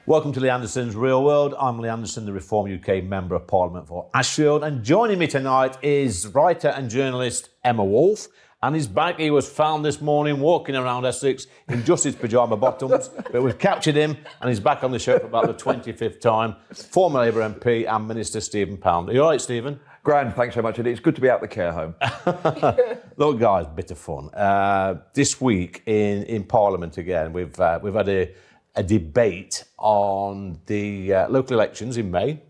Welcome to Lee Anderson's Real World. I'm Lee Anderson, the Reform UK Member of Parliament for Ashfield. And joining me tonight is writer and journalist Emma Wolfe. And he's back. He was found this morning walking around Essex in just his pyjama bottoms. But we've captured him and he's back on the show for about the 25th time. Former Labour MP and Minister Stephen Pound. Are you all right, Stephen? Grand, thanks very much. It's good to be out the care home. Look, guys, bit of fun. This week in Parliament again, we've had a debate on the local elections in May.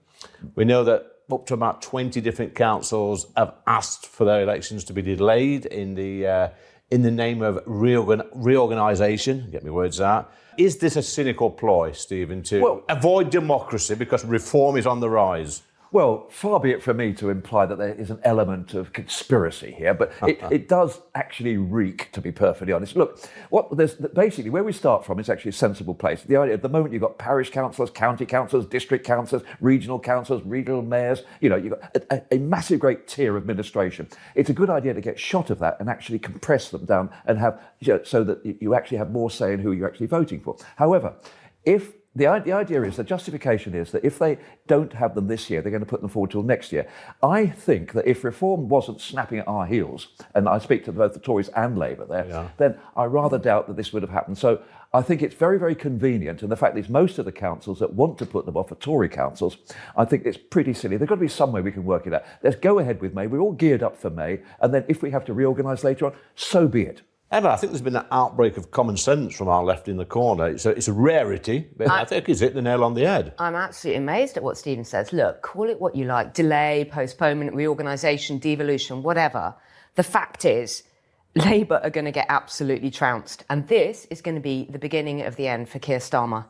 We know that up to about 20 different councils have asked for their elections to be delayed in the name of reorganisation. Get my words out. Is this a cynical ploy, Stephen, to avoid democracy because reform is on the rise? Well, far be it from me to imply that there is an element of conspiracy here, but it does actually reek, to be perfectly honest. Look, basically where we start from is actually a sensible place. The idea at the moment you've got parish councillors, county councillors, district councillors, regional mayors. You know, you've got a massive, great tier of administration. It's a good idea to get shot of that and actually compress them down and have so that you actually have more say in who you're actually voting for. However, if the idea is, the justification is that if they don't have them this year, they're going to put them forward till next year. I think that if reform wasn't snapping at our heels, and I speak to both the Tories and Labour there, then I rather doubt that this would have happened. So I think it's very, very convenient, and the fact is most of the councils that want to put them off are Tory councils. I think it's pretty silly. There's got to be some way we can work it out. Let's go ahead with May. We're all geared up for May, and then if we have to reorganise later on, so be it. Emma, I think there's been an outbreak of common sense from our left in the corner. It's a rarity, but I think it's hit the nail on the head. I'm absolutely amazed at what Stephen says. Look, call it what you like, delay, postponement, reorganisation, devolution, whatever. The fact is, Labour are going to get absolutely trounced. And this is going to be the beginning of the end for Keir Starmer.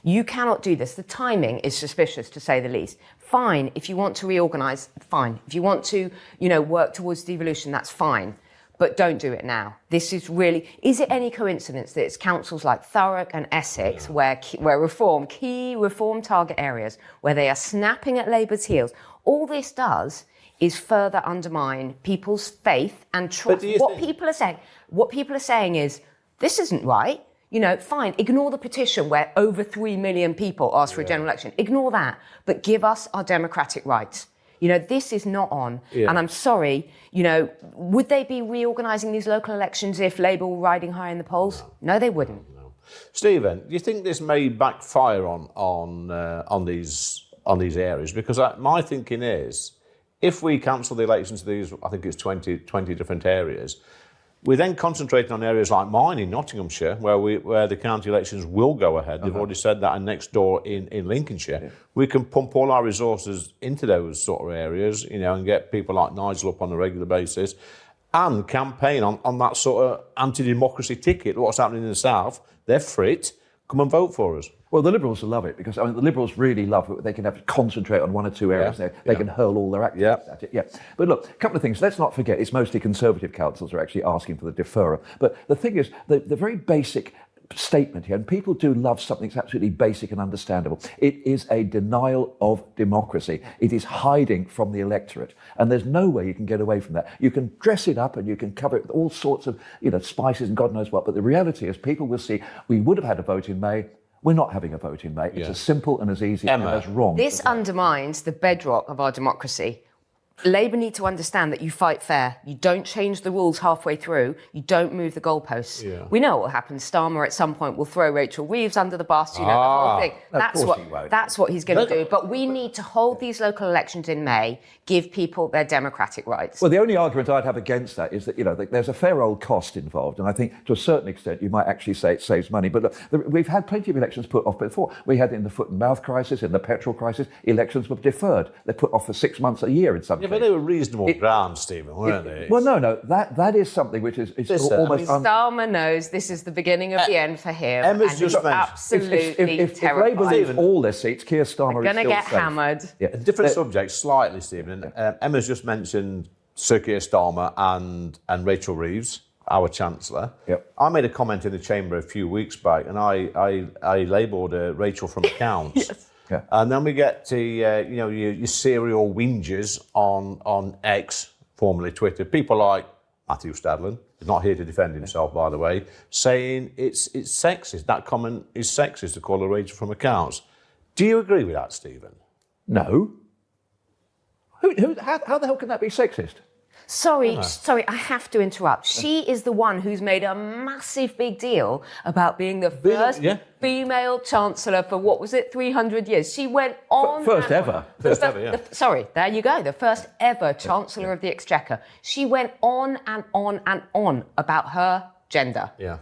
You cannot do this. The timing is suspicious, to say the least. Fine, if you want to reorganise, fine. If you want to, work towards devolution, that's fine. But don't do it now. This is really... Is it any coincidence that it's councils like Thurrock and Essex where key reform target areas, where they are snapping at Labour's heels? All this does is further undermine people's faith and trust. What people are saying is, this isn't right. Fine, ignore the petition where over 3 million people asked for a general election. Ignore that, but give us our democratic rights. This is not on. Yeah. And I'm sorry, would they be reorganising these local elections if Labour were riding high in the polls? No, they wouldn't. No. Stephen, do you think this may backfire on these areas? Because my thinking is, if we cancel the elections to these, I think it's 20 different areas, we're then concentrating on areas like mine in Nottinghamshire, where the county elections will go ahead. They've already said that, and next door in Lincolnshire. Yeah. We can pump all our resources into those sort of areas, and get people like Nigel up on a regular basis and campaign on that sort of anti-democracy ticket. What's happening in the South, they're fit. Come and vote for us. Well, the Liberals will love it because the Liberals really love it. They can have to concentrate on one or two areas. Yeah. They can hurl all their activities at it. Yeah. But look, a couple of things. Let's not forget, it's mostly Conservative councils who are actually asking for the deferral. But the thing is, the very basic statement here, and people do love something that's absolutely basic and understandable. It is a denial of democracy. It is hiding from the electorate. And there's no way you can get away from that. You can dress it up and you can cover it with all sorts of, spices and God knows what. But the reality is people will see, we would have had a vote in May. We're not having a vote in May. It's as simple and as easy and as wrong. This undermines the bedrock of our democracy. Labour need to understand that you fight fair. You don't change the rules halfway through. You don't move the goalposts. Yeah. We know what will happen. Starmer at some point will throw Rachel Reeves under the bus. The whole thing. That's what he's going to do. But we need to hold these local elections in May, give people their democratic rights. Well, the only argument I'd have against that is that, there's a fair old cost involved. And I think to a certain extent, you might actually say it saves money. But look, we've had plenty of elections put off before. We had in the foot and mouth crisis, in the petrol crisis, elections were deferred. They're put off for 6 months, a year in some cases. But they were reasonable grounds, Stephen, weren't they? Well, no, that is something which is almost... Starmer knows this is the beginning of the end for him. Emma's just mentioned... absolutely if Labour leaves all their seats, Keir Starmer is going to get hammered. Yeah. A different subject, slightly, Stephen. Emma's just mentioned Sir Keir Starmer and Rachel Reeves, our Chancellor. Yep. I made a comment in the Chamber a few weeks back, and I labelled Rachel from accounts. Yes. Yeah. And then we get to your serial whingers on X, formerly Twitter. People like Matthew Stadlen, he's not here to defend himself, by the way, saying it's sexist. That comment is sexist to call her Rachel from accounts. Do you agree with that, Stephen? No. How the hell can that be sexist? Sorry, I have to interrupt. She is the one who's made a massive big deal about being the first female chancellor for, what was it, 300 years. She went on... First ever. Sorry, there you go. The first ever chancellor of the Exchequer. She went on and on and on about her gender. Yeah.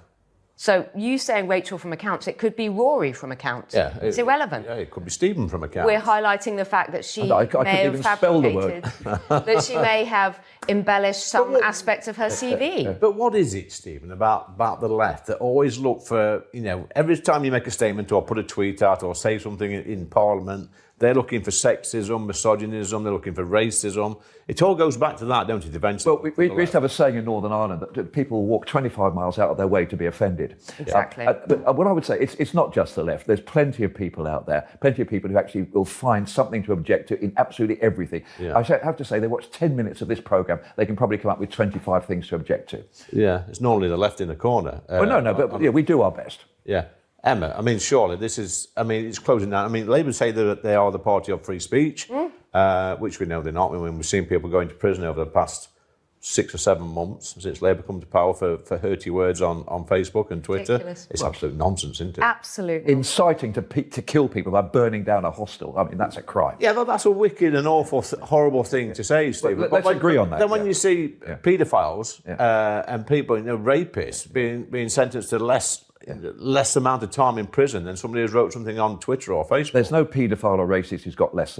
So you saying Rachel from accounts, it could be Rory from accounts. Yeah, it's irrelevant. Yeah, it could be Stephen from accounts. We're highlighting the fact that she I couldn't may have even spell the fabricated, that she may have embellished some aspects of her CV. But what is it, Stephen, about the left that always look for, every time you make a statement or put a tweet out or say something in Parliament, they're looking for sexism, misogynism, they're looking for racism. It all goes back to that, don't it, eventually? Well, we used to have a saying in Northern Ireland that people walk 25 miles out of their way to be offended. Exactly. But what I would say, it's not just the left. There's plenty of people out there, plenty of people who actually will find something to object to in absolutely everything. Yeah. I have to say, they watch 10 minutes of this programme, they can probably come up with 25 things to object to. Yeah, it's normally the left in the corner. But we do our best. Yeah. Emma, surely this is, it's closing down. Labour say that they are the party of free speech, which we know they're not. We've seen people going to prison over the past 6 or 7 months since Labour come to power for hearty words on Facebook and Twitter. Ridiculous. It's absolute nonsense, isn't it? Absolutely. Inciting to kill people by burning down a hostel. That's a crime. Yeah, well, that's a wicked and awful, horrible thing to say, Stephen. Let's agree on that. Then when you see paedophiles and people, rapists being sentenced to less amount of time in prison than somebody who's wrote something on Twitter or Facebook. There's no paedophile or racist who's got less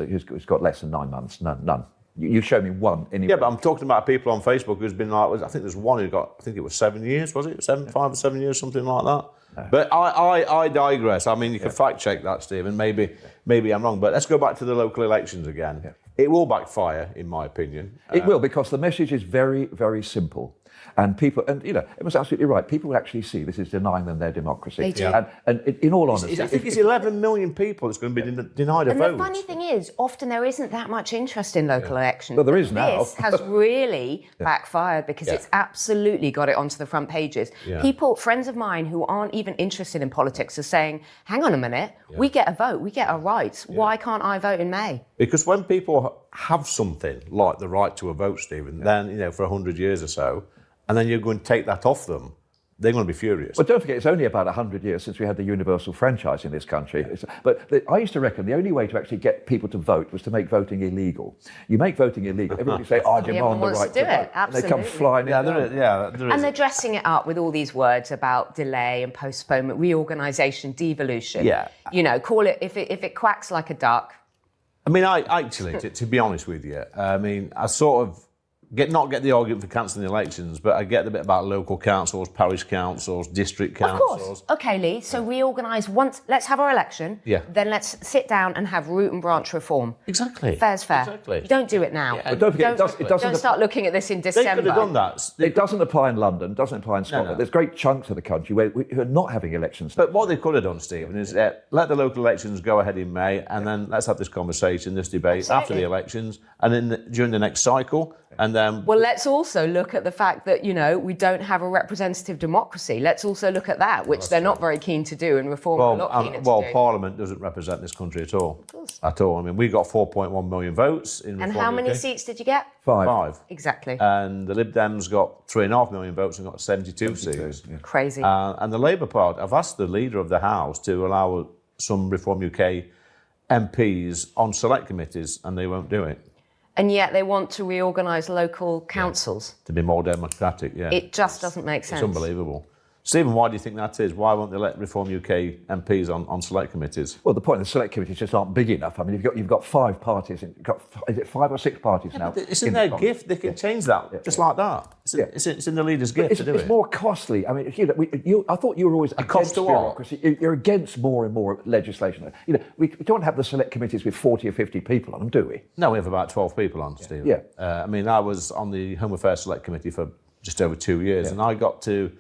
than 9 months. None. You show me one anyway. Yeah, but I'm talking about people on Facebook who's been I think there's one who got, I think it was 7 years, was it? 5 or 7 years, something like that. No. But I digress. You can fact check that, Stephen. Maybe I'm wrong. But let's go back to the local elections again. Yeah. It will backfire, in my opinion. It will, because the message is very, very simple. And people, it was absolutely right. People will actually see this is denying them their democracy. They do. And in all honesty, I think it's 11 million people that's going to be denied a vote. And the funny thing is, often there isn't that much interest in local elections. Well, there is now. This has really backfired because it's absolutely got it onto the front pages. Yeah. People, friends of mine who aren't even interested in politics, are saying, "Hang on a minute, we get a vote, we get our rights. Why can't I vote in May?" Because when people have something like the right to a vote, Stephen, then for 100 years or so, and then you're going to take that off them, they're going to be furious. Well, don't forget, it's only about 100 years since we had the universal franchise in this country. I used to reckon the only way to actually get people to vote was to make voting illegal. You make voting illegal, everybody say, I demand the right to vote. And they come flying in. There is. And they're dressing it up with all these words about delay and postponement, reorganisation, devolution. Yeah. Call it, if it quacks like a duck. I actually, to be honest with you, I sort of not get the argument for cancelling the elections, but I get the bit about local councils, parish councils, district councils. Of course. OK, Lee, so reorganise once, let's have our election, then let's sit down and have root and branch reform. Exactly. Fair's fair. Exactly. You don't do it now. Yeah. But don't forget, don't start looking at this in December. They could have done that. It doesn't apply in London, doesn't apply in Scotland. No. There's great chunks of the country who are not having elections. But what they could have done, Stephen, is let the local elections go ahead in May, and then let's have this conversation, this debate after the elections, and then during the next cycle. And then, well, let's also look at the fact that, we don't have a representative democracy. Let's also look at that, which they're not very keen to do, and reform are not keen to do. Parliament doesn't represent this country at all. Of course. At all. we got 4.1 million votes in Reform. And how many seats did you get? 5. Exactly. And the Lib Dems got 3.5 million votes and got 72 seats. Yeah. Crazy. And the Labour Party, I've asked the leader of the House to allow some Reform UK MPs on select committees, and they won't do it. And yet they want to reorganise local councils. To be more democratic, yeah. It just doesn't make sense. It's unbelievable. Stephen, why do you think that is? Why won't they let Reform UK MPs on select committees? Well, the point of the select committees just aren't big enough. You've got 5 parties. Is it 5 or 6 parties now? It's in their gift. They can change that just like that. It's in the leader's gift to do it. It's more costly. I thought you were always against bureaucracy. You're against more and more legislation. We don't have the select committees with 40 or 50 people on them, do we? No, we have about 12 people on, Stephen. Yeah. I was on the Home Affairs Select Committee for just over 2 years, and I got to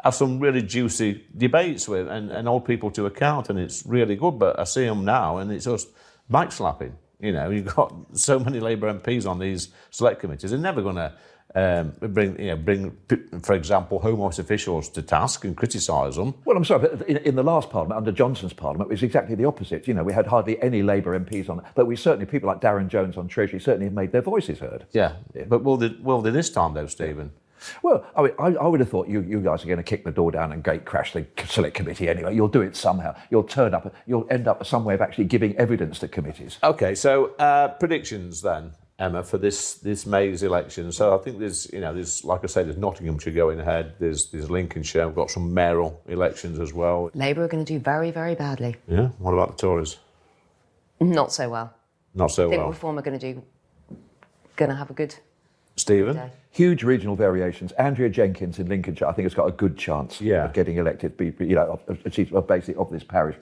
have some really juicy debates with and hold people to account, and it's really good. But I see them now, and it's just backslapping. You've got so many Labour MPs on these select committees. They're never going to bring, for example, Home Office officials to task and criticise them. Well, I'm sorry, but in the last Parliament, under Johnson's Parliament, it was exactly the opposite. We had hardly any Labour MPs on it, but we certainly, people like Darren Jones on Treasury certainly have made their voices heard. Yeah. But will they this time, though, Stephen? Well, I would have thought you guys are going to kick the door down and gate crash the select committee anyway. You'll do it somehow. You'll turn up. You'll end up some way of actually giving evidence to committees. Okay, so predictions then, Emma, for this May's election. So I think there's like I say, there's Nottinghamshire going ahead. There's Lincolnshire. We've got some mayoral elections as well. Labour are going to do very, very badly. Yeah. What about the Tories? Not so well. Not so I think well. Reform are going to have a good Stephen? day. Huge regional variations. Andrea Jenkins in Lincolnshire, I think, has got a good chance of getting elected, basically of this parish.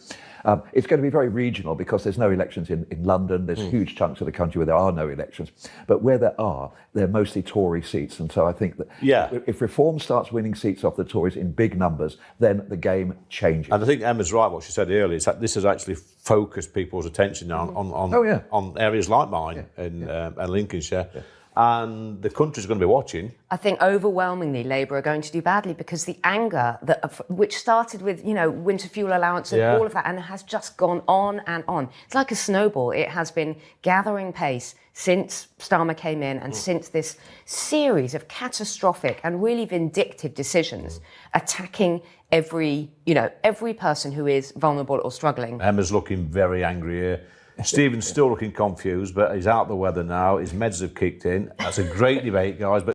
It's going to be very regional because there's no elections in London. There's huge chunks of the country where there are no elections. But where there are, they're mostly Tory seats. And so I think that if Reform starts winning seats off the Tories in big numbers, then the game changes. And I think Emma's right, what she said earlier, is that this has actually focused people's attention on areas like mine and Lincolnshire. Yeah. And the country's going to be watching. I think overwhelmingly Labour are going to do badly because the anger which started with winter fuel allowance and all of that, and it has just gone on and on. It's like a snowball. It has been gathering pace since Starmer came in and since this series of catastrophic and really vindictive decisions attacking every person who is vulnerable or struggling. Emma's looking very angry here. Stephen's still looking confused, but he's out the weather now. His meds have kicked in. That's a great debate, guys. But